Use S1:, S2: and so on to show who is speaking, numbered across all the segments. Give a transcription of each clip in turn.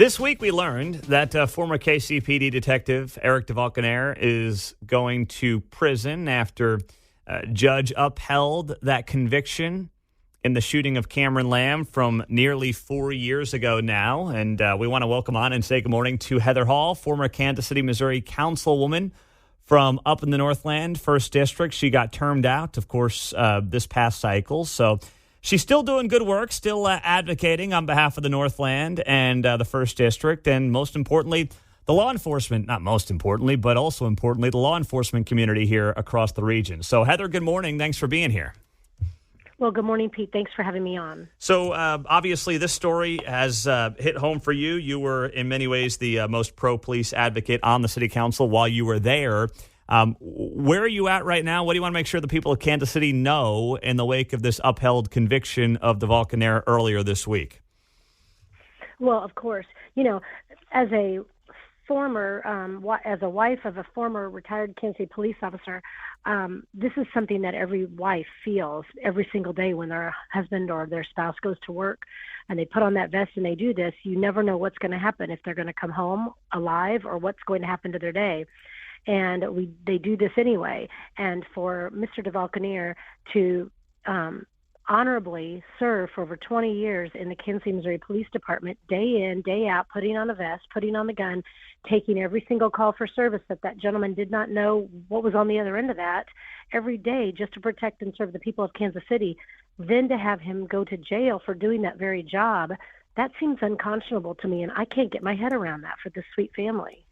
S1: This week we learned that former KCPD detective Eric DeValconaire is going to prison after a judge upheld that conviction in the shooting of Cameron Lamb from nearly 4 years ago now. And we want to welcome on and say good morning to Heather Hall, former Kansas City, Missouri councilwoman from up in the Northland, 1st District. She got termed out, of course, this past cycle. So she's still doing good work, still advocating on behalf of the Northland and the 1st District. And most importantly, the law enforcement, not most importantly, but also importantly, the law enforcement community here across the region. So Heather, good morning. Thanks for being here.
S2: Well, good morning, Pete. Thanks for having me on.
S1: So obviously this story has hit home for you. You were in many ways the most pro-police advocate on the city council while you were there. Where are you at right now? What do you want to make sure the people of Kansas City know in the wake of this upheld conviction of DeValconaire earlier this week?
S2: Well, of course, as a wife of a former retired Kansas City police officer, this is something that every wife feels every single day when their husband or their spouse goes to work and they put on that vest and they do this. You never know what's going to happen, if they're going to come home alive or what's going to happen to their day. And they do this anyway. And for Mr. DeValconaire to honorably serve for over 20 years in the Kansas City, Missouri Police Department, day in, day out, putting on a vest, putting on the gun, taking every single call for service that gentleman did not know what was on the other end of that, every day just to protect and serve the people of Kansas City, then to have him go to jail for doing that very job, that seems unconscionable to me, and I can't get my head around that for this sweet family.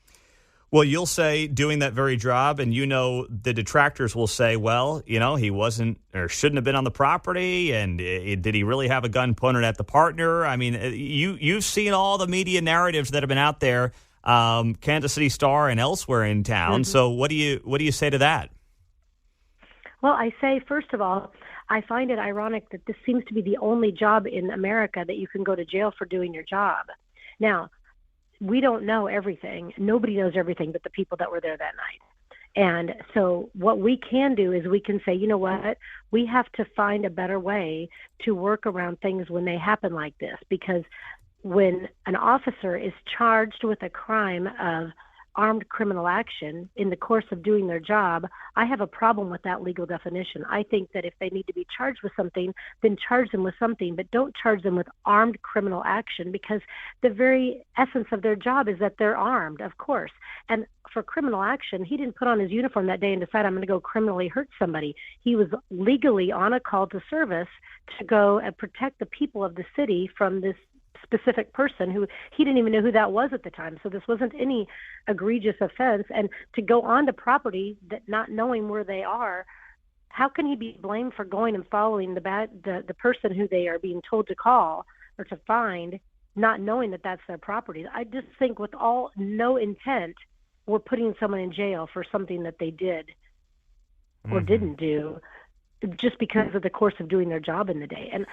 S1: Well, you'll say doing that very job, and the detractors will say, well, he wasn't or shouldn't have been on the property, and did he really have a gun pointed at the partner? I mean, you've seen all the media narratives that have been out there, Kansas City Star and elsewhere in town. Mm-hmm. So what do you say to that?
S2: Well, I say, first of all, I find it ironic that this seems to be the only job in America that you can go to jail for doing your job. Now, we don't know everything. Nobody knows everything but the people that were there that night. And so what we can do is we can say, you know what, we have to find a better way to work around things when they happen like this. Because when an officer is charged with a crime of armed criminal action in the course of doing their job, I have a problem with that legal definition. I think that if they need to be charged with something, then charge them with something, but don't charge them with armed criminal action, because the very essence of their job is that they're armed, of course. And for criminal action, he didn't put on his uniform that day and decide, I'm going to go criminally hurt somebody. He was legally on a call to service to go and protect the people of the city from this specific person who he didn't even know who that was at the time. So this wasn't any egregious offense. And to go onto property that not knowing where they are, how can he be blamed for going and following the person who they are being told to call or to find, not knowing that that's their property? I just think with no intent, we're putting someone in jail for something that they did or didn't do, just because of the course of doing their job in the day. And,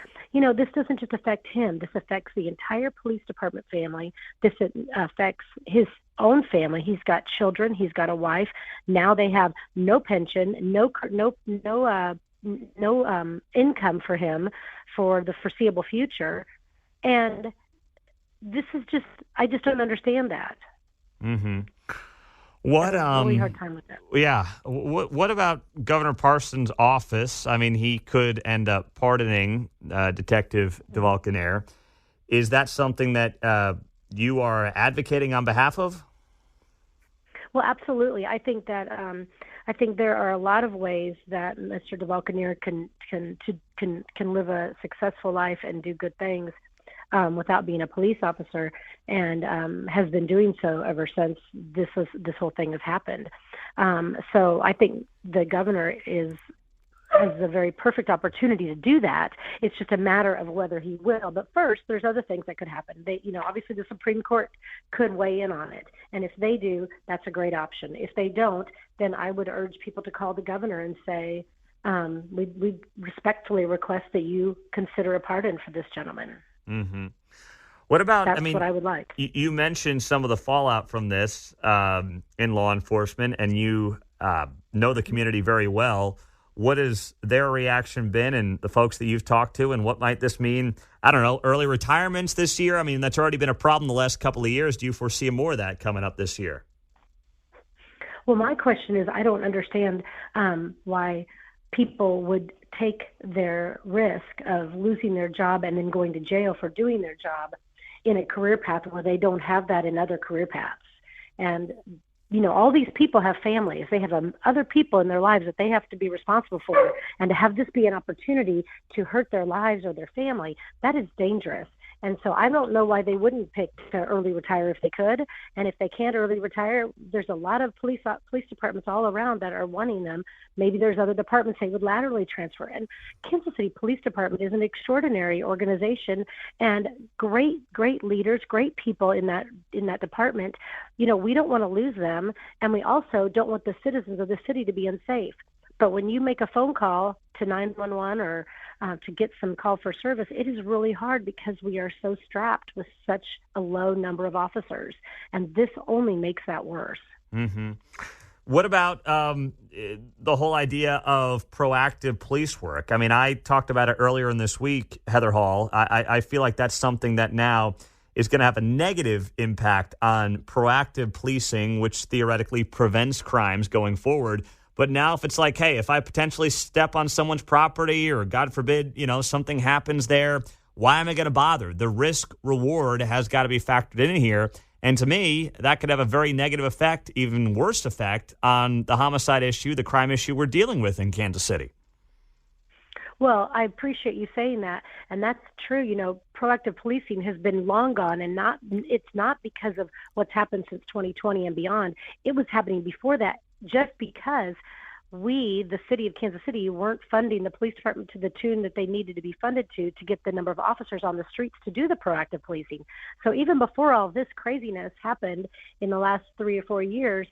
S2: this doesn't just affect him. This affects the entire police department family. This affects his own family. He's got children. He's got a wife. Now they have no pension, no income for him for the foreseeable future. And this is I just don't understand that.
S1: Mm-hmm. What
S2: really hard time with that.
S1: Yeah. What about Governor Parsons' office? I mean, he could end up pardoning Detective DeValconaire. Is that something that you are advocating on behalf of?
S2: Well, absolutely. I think that there are a lot of ways that Mr. DeValconaire can live a successful life and do good things without being a police officer, and has been doing so ever since this whole thing has happened. So I think the governor has a very perfect opportunity to do that. It's just a matter of whether he will. But first, there's other things that could happen. Obviously the Supreme Court could weigh in on it, and if they do, that's a great option. If they don't, then I would urge people to call the governor and say, we respectfully request that you consider a pardon for this gentleman.
S1: Mm-hmm. What about,
S2: That's what I would like.
S1: You mentioned some of the fallout from this in law enforcement, and you know the community very well. What has their reaction been, and the folks that you've talked to, and what might this mean? I don't know, early retirements this year? I mean, that's already been a problem the last couple of years. Do you foresee more of that coming up this year?
S2: Well, my question is, I don't understand why people would take their risk of losing their job and then going to jail for doing their job in a career path where they don't have that in other career paths. And all these people have families. They have other people in their lives that they have to be responsible for. And to have this be an opportunity to hurt their lives or their family, that is dangerous. And so I don't know why they wouldn't pick to early retire if they could. And if they can't early retire, there's a lot of police departments all around that are wanting them. Maybe there's other departments they would laterally transfer. And Kansas City Police Department is an extraordinary organization and great leaders, great people in that department. We don't want to lose them, and we also don't want the citizens of the city to be unsafe. But when you make a phone call to 911 or to get some call for service, it is really hard because we are so strapped with such a low number of officers. And this only makes that worse.
S1: Mm-hmm. What about the whole idea of proactive police work? I mean, I talked about it earlier in this week, Heather Hall. I feel like that's something that now is going to have a negative impact on proactive policing, which theoretically prevents crimes going forward. But now if it's like, hey, if I potentially step on someone's property or God forbid, something happens there, why am I going to bother? The risk reward has got to be factored in here. And to me, that could have a very negative effect, even worse effect on the homicide issue, the crime issue we're dealing with in Kansas City.
S2: Well, I appreciate you saying that. And that's true. Proactive policing has been long gone, and it's not because of what's happened since 2020 and beyond. It was happening before that, just because we, the city of Kansas City, weren't funding the police department to the tune that they needed to be funded to get the number of officers on the streets to do the proactive policing. So even before all this craziness happened in the last 3 or 4 years,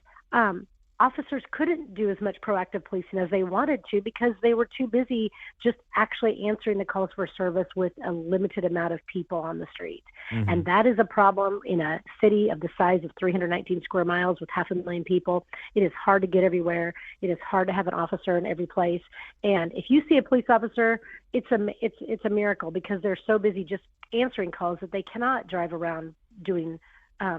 S2: officers couldn't do as much proactive policing as they wanted to because they were too busy just actually answering the calls for service with a limited amount of people on the street. Mm-hmm. And that is a problem in a city of the size of 319 square miles with 500,000 people. It is hard to get everywhere. It is hard to have an officer in every place. And if you see a police officer, it's a miracle because they're so busy just answering calls that they cannot drive around doing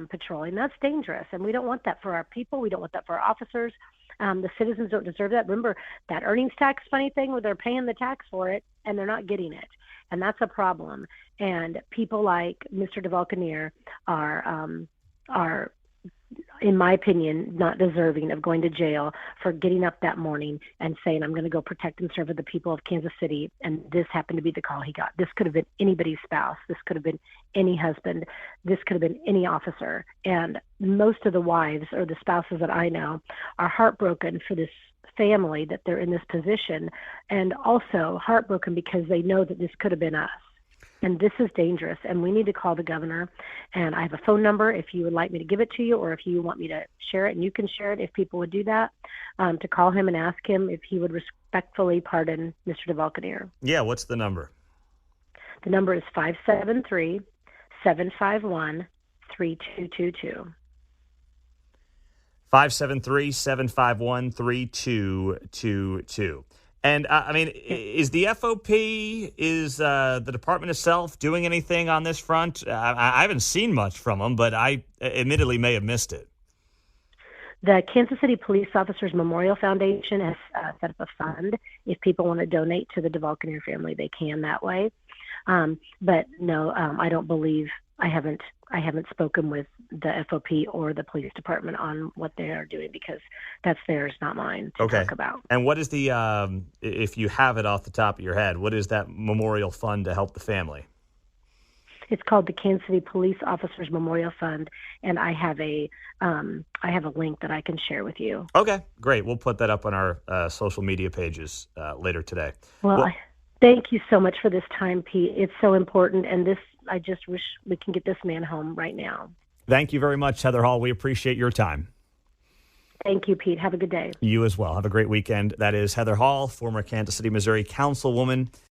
S2: patrolling. That's dangerous, and we don't want that for our people. We don't want that for our officers. The citizens don't deserve that. Remember that earnings tax funny thing where they're paying the tax for it and they're not getting it, and that's a problem. And people like Mr. DeValcanier are, in my opinion, not deserving of going to jail for getting up that morning and saying, I'm going to go protect and serve the people of Kansas City. And this happened to be the call he got. This could have been anybody's spouse. This could have been any husband. This could have been any officer. And most of the wives or the spouses that I know are heartbroken for this family that they're in this position, and also heartbroken because they know that this could have been us. And this is dangerous, and we need to call the governor. And I have a phone number if you would like me to give it to you, or if you want me to share it, and you can share it if people would do that, to call him and ask him if he would respectfully pardon Mr. DeValcanier.
S1: Yeah, what's the number?
S2: The number is 573-751-3222.
S1: 573-751-3222. And, is the FOP, is the department itself doing anything on this front? I haven't seen much from them, but I admittedly may have missed it.
S2: The Kansas City Police Officers Memorial Foundation has set up a fund. If people want to donate to the DeValcanier family, they can that way. But no, I don't believe I haven't spoken with the FOP or the police department on what they are doing because that's theirs, not mine to talk about.
S1: And what is the, if you have it off the top of your head, what is that memorial fund to help the family?
S2: It's called the Kansas City Police Officers Memorial Fund, and I have a link that I can share with you.
S1: Okay, great. We'll put that up on our social media pages later today.
S2: Well, thank you so much for this time, Pete. It's so important, and I just wish we can get this man home right now.
S1: Thank you very much, Heather Hall. We appreciate your time.
S2: Thank you, Pete. Have a good day.
S1: You as well. Have a great weekend. That is Heather Hall, former Kansas City, Missouri Councilwoman.